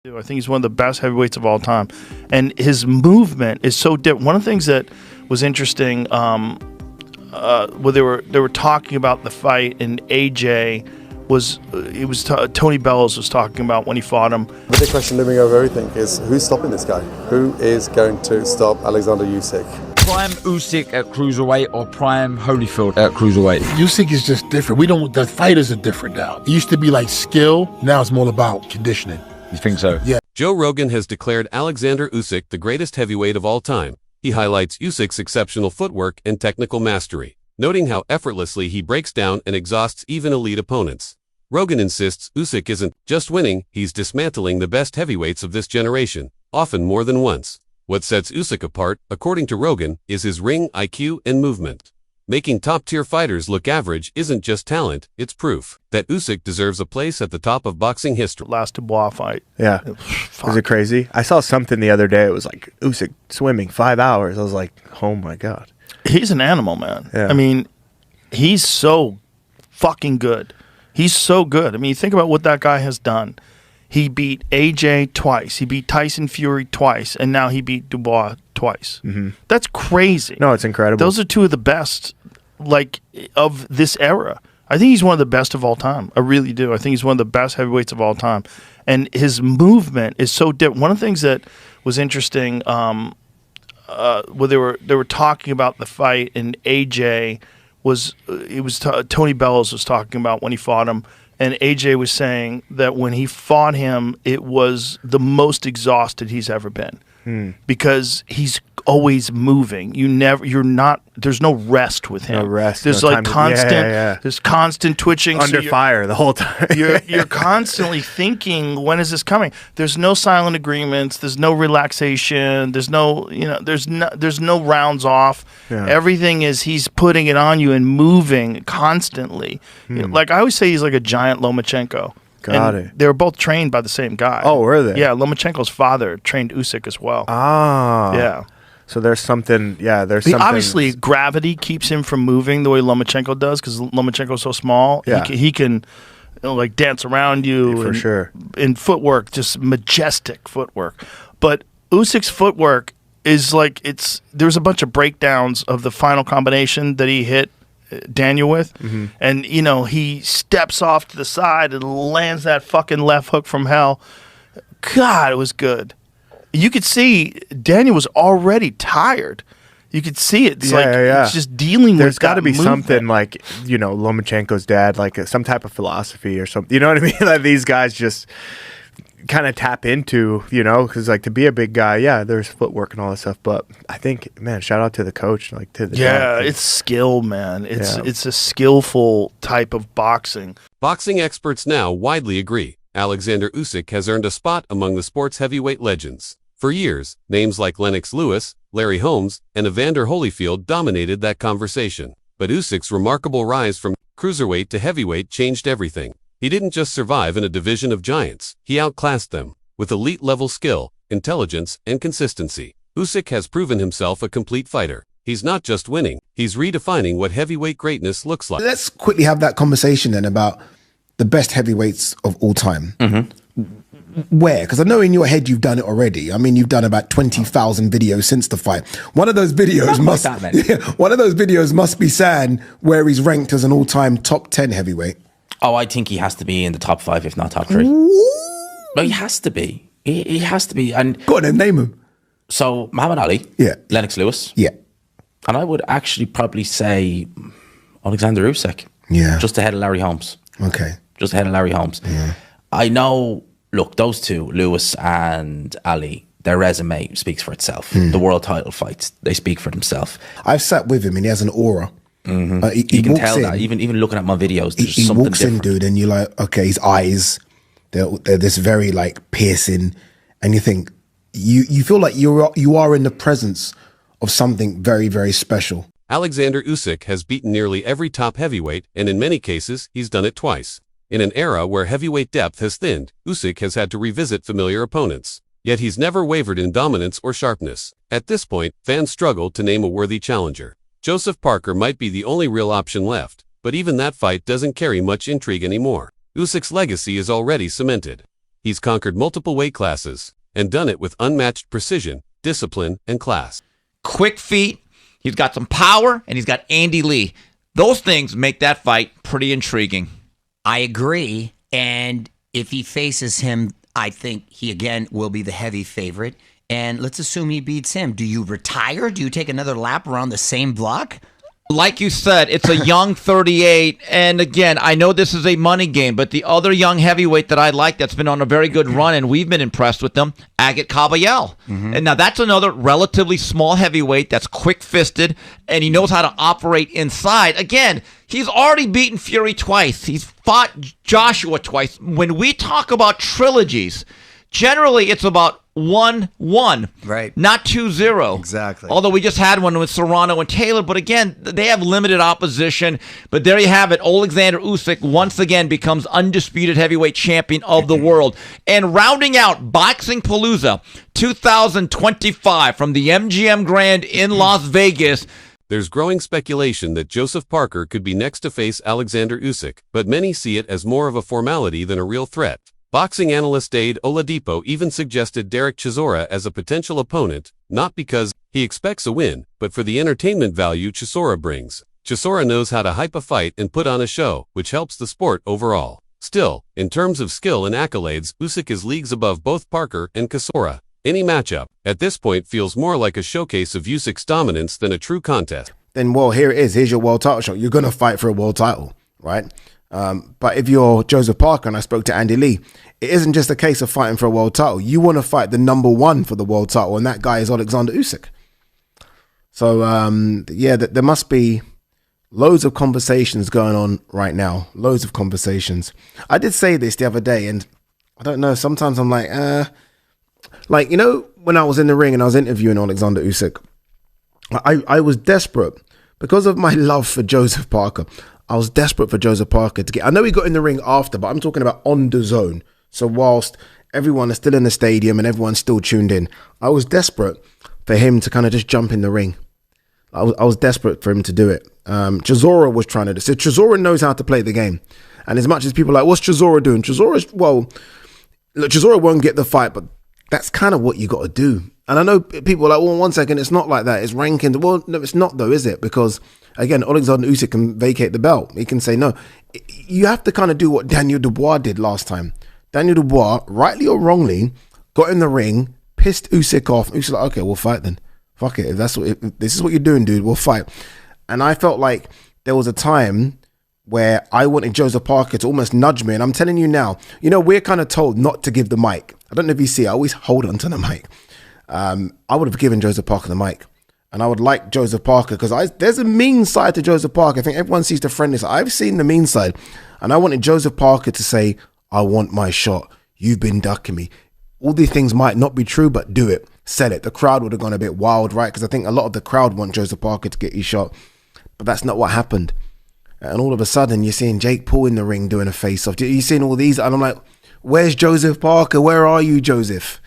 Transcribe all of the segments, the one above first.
I think he's one of the best heavyweights of all time, and his movement is so different. One of the things that was interesting, where they were talking about the fight, and AJ Tony Bellows was talking about when he fought him. The big question looming over everything is who's stopping this guy? Who is going to stop Oleksandr Usyk? Prime Usyk at cruiserweight or prime Holyfield at cruiserweight? Usyk is just different. The fighters are different now. It used to be like skill. Now it's more about conditioning. You think so? Yeah. Joe Rogan has declared Oleksandr Usyk the greatest heavyweight of all time. He highlights Usyk's exceptional footwork and technical mastery, noting how effortlessly he breaks down and exhausts even elite opponents. Rogan insists Usyk isn't just winning, he's dismantling the best heavyweights of this generation, often more than once. What sets Usyk apart, according to Rogan, is his ring IQ and movement. Making top-tier fighters look average isn't just talent, it's proof that Usyk deserves a place at the top of boxing history. Last Dubois fight. Yeah. Was it crazy? I saw something the other day. It was like Usyk swimming 5 hours. I was like, oh my God. He's an animal, man. Yeah. I mean, he's so fucking good. He's so good. I mean, think about what that guy has done. He beat AJ twice. He beat Tyson Fury twice. And now he beat Dubois twice. Mm-hmm. That's crazy. No, it's incredible. Those are two of the best, of this era. I think he's one of the best of all time. I really do. I think he's one of the best heavyweights of all time. And his movement is so different. One of the things that was interesting, where they were talking about the fight, and AJ Tony Bellows was talking about when he fought him, and AJ was saying that when he fought him, it was the most exhausted he's ever been because he's always moving. There's no rest with him. No rest. There's no like time constant. There's constant twitching. Under fire the whole time. you're constantly thinking, when is this coming? There's no silent agreements. There's no relaxation. There's no rounds off. Yeah. Everything is he's putting it on you and moving constantly. Like I always say, he's like a giant Lomachenko. Got it. They were both trained by the same guy. Oh, were they? Yeah, Lomachenko's father trained Usyk as well. Ah. Yeah. So there's something, something. Obviously, gravity keeps him from moving the way Lomachenko does because Lomachenko's so small. Yeah. He can like dance around you. For sure. In footwork, just majestic footwork. But Usyk's footwork is like, there's a bunch of breakdowns of the final combination that he hit Daniel with. Mm-hmm. And, he steps off to the side and lands that fucking left hook from hell. God, it was good. You could see Daniel was already tired. You could see it. It's it's just dealing with that. There's got to be movement. something like, Lomachenko's dad, like some type of philosophy or something. You know what I mean? Like these guys just kind of tap into, because like to be a big guy, there's footwork and all that stuff. But I think, man, shout out to the coach, like to the dad. It's skill, man. It's a skillful type of boxing. Boxing experts now widely agree Oleksandr Usyk has earned a spot among the sport's heavyweight legends. For years, names like Lennox Lewis, Larry Holmes, and Evander Holyfield dominated that conversation. But Usyk's remarkable rise from cruiserweight to heavyweight changed everything. He didn't just survive in a division of giants, he outclassed them. With elite-level skill, intelligence, and consistency, Usyk has proven himself a complete fighter. He's not just winning, he's redefining what heavyweight greatness looks like. Let's quickly have that conversation then about the best heavyweights of all time. Mm-hmm. Where? Because I know in your head you've done it already. I mean, you've done about 20,000 videos since the fight. One of those videos must be saying where he's ranked as an all-time top 10 heavyweight. Oh, I think he has to be in the top 5, if not top 3. But he has to be. He has to be. And go on then, name him. So Muhammad Ali. Yeah. Lennox Lewis. Yeah. And I would actually probably say Oleksandr Usyk. Yeah. Just ahead of Larry Holmes. Okay. Just ahead of Larry Holmes. Yeah. I know, look, those two, Lewis and Ali, their resume speaks for itself. The world title fights, they speak for themselves. I've sat with him and he has an aura. Mm-hmm. You can tell that, even looking at my videos, there's he something walks different. in, dude, and you're like, okay, his eyes, they're this very like piercing, and you think, you feel like you are in the presence of something very, very special. Oleksandr Usyk has beaten nearly every top heavyweight, and in many cases, he's done it twice. In an era where heavyweight depth has thinned, Usyk has had to revisit familiar opponents. Yet he's never wavered in dominance or sharpness. At this point, fans struggle to name a worthy challenger. Joseph Parker might be the only real option left, but even that fight doesn't carry much intrigue anymore. Usyk's legacy is already cemented. He's conquered multiple weight classes and done it with unmatched precision, discipline, and class. Quick feet. He's got some power, and he's got Andy Lee. Those things make that fight pretty intriguing. I agree. And if he faces him, I think he, again, will be the heavy favorite. And let's assume he beats him. Do you retire? Do you take another lap around the same block? Like you said, it's a young 38. And again, I know this is a money game, but the other young heavyweight that I like that's been on a very good run, and we've been impressed with them, Agit Kabayel. And now that's another relatively small heavyweight that's quick-fisted, and he knows how to operate inside. Again, he's already beaten Fury twice. He's fought Joshua twice. When we talk about trilogies, generally it's about 1-1, right? Not 2-0. Exactly. Although we just had one with Serrano and Taylor, but again, they have limited opposition. But there you have it. Oleksandr Usyk once again becomes undisputed heavyweight champion of the world. And rounding out Boxing Palooza 2025 from the MGM Grand in Las Vegas. There's growing speculation that Joseph Parker could be next to face Oleksandr Usyk, but many see it as more of a formality than a real threat. Boxing analyst Dade Oladipo even suggested Derek Chisora as a potential opponent, not because he expects a win, but for the entertainment value Chisora brings. Chisora knows how to hype a fight and put on a show, which helps the sport overall. Still, in terms of skill and accolades, Usyk is leagues above both Parker and Chisora. Any matchup, at this point, feels more like a showcase of Usyk's dominance than a true contest. Then, well, here it is. Here's your world title shot. You're going to fight for a world title, right? But if you're Joseph Parker, and I spoke to Andy Lee, it isn't just a case of fighting for a world title. You want to fight the number one for the world title, and that guy is Oleksandr Usyk. So, there must be loads of conversations going on right now. Loads of conversations. I did say this the other day, and I don't know, sometimes I'm like, when I was in the ring and I was interviewing Oleksandr Usyk, I was desperate because of my love for Joseph Parker. I was desperate for Joseph Parker to get. I know he got in the ring after, but I'm talking about on the zone. So whilst everyone is still in the stadium and everyone's still tuned in, I was desperate for him to kind of just jump in the ring. I was desperate for him to do it. Chisora was trying to do. So Chisora knows how to play the game. And as much as people are like, what's Chisora doing? Chisora won't get the fight, but that's kind of what you got to do. And I know people are like, well, 1 second, it's not like that. It's ranking. Well, no, it's not though, is it? Because again, Oleksandr Usyk can vacate the belt. He can say no. You have to kind of do what Daniel Dubois did last time. Daniel Dubois, rightly or wrongly, got in the ring, pissed Usyk off. Usyk's like, okay, we'll if this is what you're doing, dude, we'll fight. And I felt like there was a time where I wanted Joseph Parker to almost nudge me. And I'm telling you now, we're kind of told not to give the mic. I don't know if you see, I always hold onto the mic. I would have given Joseph Parker the mic. And I would like Joseph Parker because there's a mean side to Joseph Parker. I think everyone sees the friendly side. I've seen the mean side. And I wanted Joseph Parker to say, I want my shot. You've been ducking me. All these things might not be true, but do it. Sell it. The crowd would have gone a bit wild, right? Because I think a lot of the crowd want Joseph Parker to get his shot. But that's not what happened. And all of a sudden, you're seeing Jake Paul in the ring doing a face-off. You're seeing all these. And I'm like, where's Joseph Parker? Where are you, Joseph?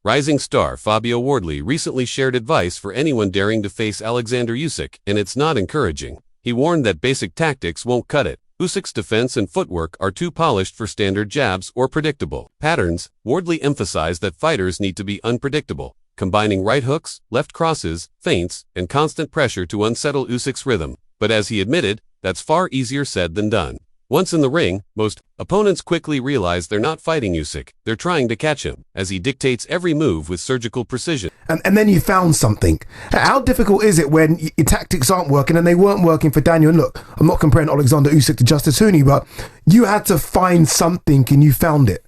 Rising star Fabio Wardley recently shared advice for anyone daring to face Oleksandr Usyk, and it's not encouraging. He warned that basic tactics won't cut it. Usyk's defense and footwork are too polished for standard jabs or predictable patterns. Wardley emphasized that fighters need to be unpredictable, combining right hooks, left crosses, feints, and constant pressure to unsettle Usyk's rhythm. But as he admitted, that's far easier said than done. Once in the ring, most opponents quickly realize they're not fighting Usyk. They're trying to catch him, as he dictates every move with surgical precision. And then you found something. How difficult is it when your tactics aren't working, and they weren't working for Daniel? And look, I'm not comparing Oleksandr Usyk to Justice Hooney, but you had to find something and you found it.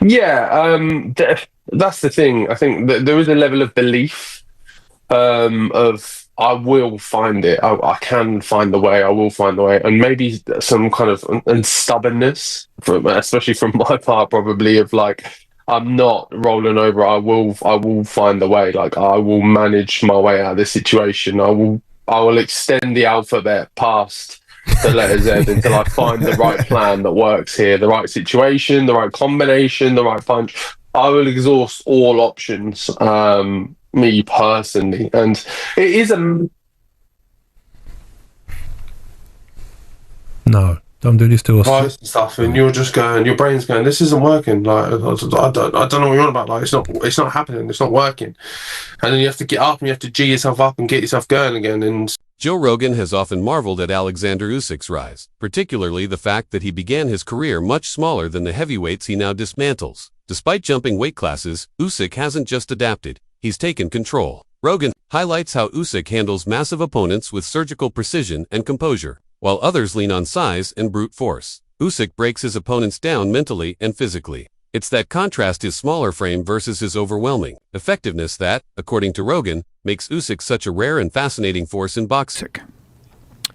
Yeah, that's the thing. I think that there is a level of belief of I will find it. I can find the way. I will find the way, and maybe some kind of and stubbornness, especially from my part, probably of like I'm not rolling over. I will find the way. Like I will manage my way out of this situation. I will extend the alphabet past the letter Z until I find the right plan that works here, the right situation, the right combination, the right punch. I will exhaust all options. Me personally, and it is a no. Don't do this to us. Fights and stuff, and you're just going, your brain's going, this isn't working. Like, I don't know what you're on about. Like, it's not happening. It's not working. And then you have to get up and you have to G yourself up and get yourself going again. And Joe Rogan has often marveled at Oleksandr Usyk's rise, particularly the fact that he began his career much smaller than the heavyweights he now dismantles. Despite jumping weight classes, Usyk hasn't just adapted, he's taken control. Rogan highlights how Usyk handles massive opponents with surgical precision and composure, while others lean on size and brute force. Usyk breaks his opponents down mentally and physically. It's that contrast his smaller frame versus his overwhelming effectiveness that, according to Rogan, makes Usyk such a rare and fascinating force in boxing.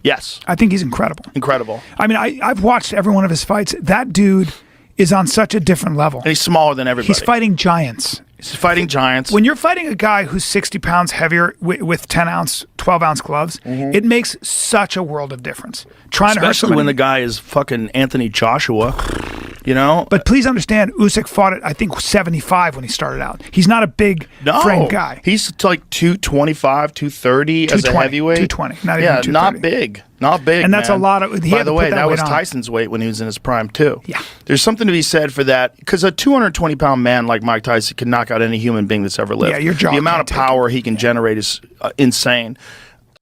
Yes. I think he's incredible. Incredible. I mean, I've watched every one of his fights. That dude is on such a different level. And he's smaller than everybody. He's fighting giants. He's fighting giants. When you're fighting a guy who's 60 pounds heavier with 10 ounce, 12 ounce gloves, it makes such a world of difference. Trying to hurt Especially somebody. when the guy is fucking Anthony Joshua, you know? But please understand, Usyk fought at, I think, 75 when he started out. He's not a big frame guy. He's like 225, 230 as a heavyweight. 220, not even yeah, 230. not big. Not big, And that's man. a lot of... he By had the to way, put that was weight on. Tyson's weight when he was in his prime, too. Yeah. There's something to be said for that, because a 220-pound man like Mike Tyson can knock out any human being that's ever lived. Yeah, your jaw The amount of can't take power he can generate is insane.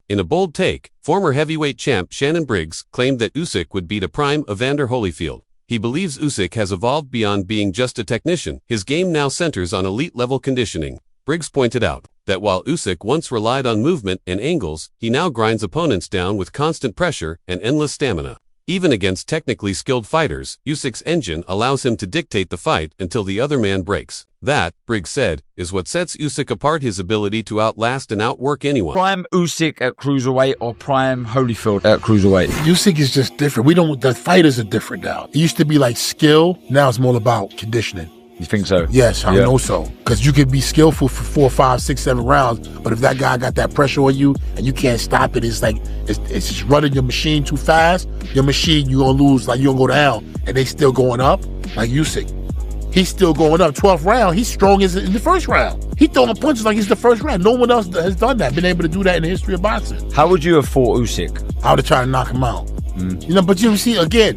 In a bold take, former heavyweight champ Shannon Briggs claimed that Usyk would beat a prime Evander Holyfield. He believes Usyk has evolved beyond being just a technician. His game now centers on elite-level conditioning. Briggs pointed out that while Usyk once relied on movement and angles, he now grinds opponents down with constant pressure and endless stamina. Even against technically skilled fighters, Usyk's engine allows him to dictate the fight until the other man breaks. That, Briggs said, is what sets Usyk apart, his ability to outlast and outwork anyone. Prime Usyk at cruiserweight or prime Holyfield at cruiserweight? Usyk is just different. The fighters are different now. It used to be like skill. Now it's more about conditioning. You think so? Yes, I know so. Because you could be skillful for 4, 5, 6, 7 rounds, but if that guy got that pressure on you and you can't stop it, it's like it's just running your machine too fast. Your machine, you're gonna lose, like you're gonna go down, and they still going up. Like Usyk, he's still going up. 12th round, he's strong as in the first round. He throwing punches like it's the first round. No one else has done that, been able to do that in the history of boxing. How would you have fought Usyk? I would have tried to knock him out. You know, but you see again.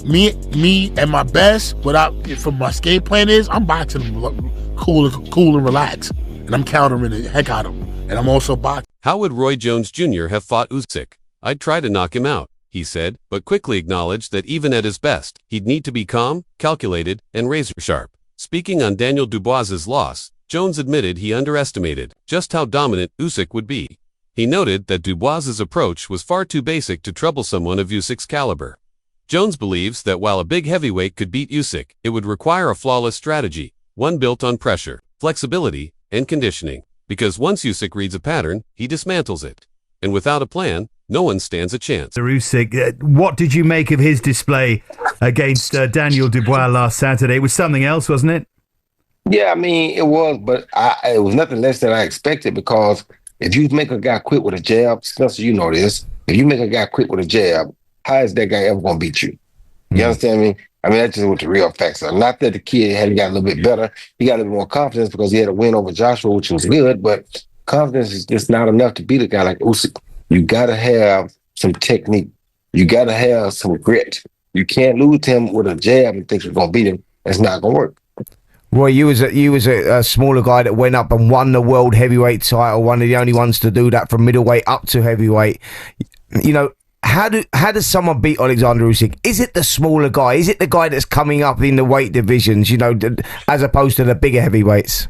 Me and my best, from my escape plan is I'm boxing him cool and relaxed, and I'm countering the heck out of him, and I'm also boxing. How would Roy Jones Jr. have fought Usyk? I'd try to knock him out, he said, but quickly acknowledged that even at his best, he'd need to be calm, calculated, and razor-sharp. Speaking on Daniel Dubois's loss, Jones admitted he underestimated just how dominant Usyk would be. He noted that Dubois's approach was far too basic to trouble someone of Usyk's caliber. Jones believes that while a big heavyweight could beat Usyk, it would require a flawless strategy, one built on pressure, flexibility, and conditioning. Because once Usyk reads a pattern, he dismantles it. And without a plan, no one stands a chance. Usyk, what did you make of his display against Daniel Dubois last Saturday? It was something else, wasn't it? Yeah, I mean, it was, but it was nothing less than I expected, because if you make a guy quit with a jab, Spencer, you know this, if you make a guy quit with a jab, how is that guy ever going to beat you? You understand me? I mean, that's just what the real facts are. Not that the kid had got a little bit better. He got a little more confidence because he had a win over Joshua, which was good, but confidence is just not enough to beat a guy like Usyk. You got to have some technique. You got to have some grit. You can't lose to him with a jab and think you're going to beat him. That's not going to work. Roy, you was a smaller guy that went up and won the world heavyweight title, one of the only ones to do that from middleweight up to heavyweight. You know, how does someone beat Oleksandr Usyk? Is it the smaller guy? Is it the guy that's coming up in the weight divisions, you know, as opposed to the bigger heavyweights?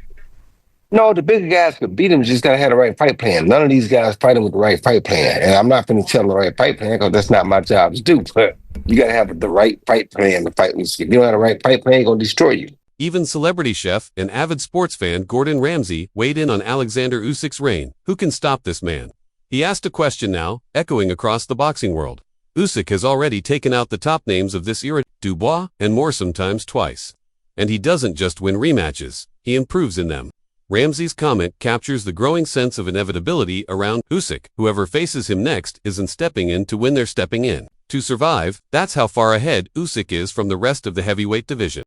No, the bigger guys could beat him, just got to have the right fight plan. None of these guys fighting with the right fight plan. And I'm not going to tell them the right fight plan because that's not my job to do. But you got to have the right fight plan to fight Usyk. If you don't have the right fight plan, he's going to destroy you. Even celebrity chef and avid sports fan Gordon Ramsay weighed in on Oleksandr Usyk's reign. Who can stop this man? He asked a question now, echoing across the boxing world. Usyk has already taken out the top names of this era, Dubois, and more, sometimes twice. And he doesn't just win rematches, he improves in them. Ramsay's comment captures the growing sense of inevitability around Usyk. Whoever faces him next isn't stepping in to win, they're stepping in to survive. That's how far ahead Usyk is from the rest of the heavyweight division.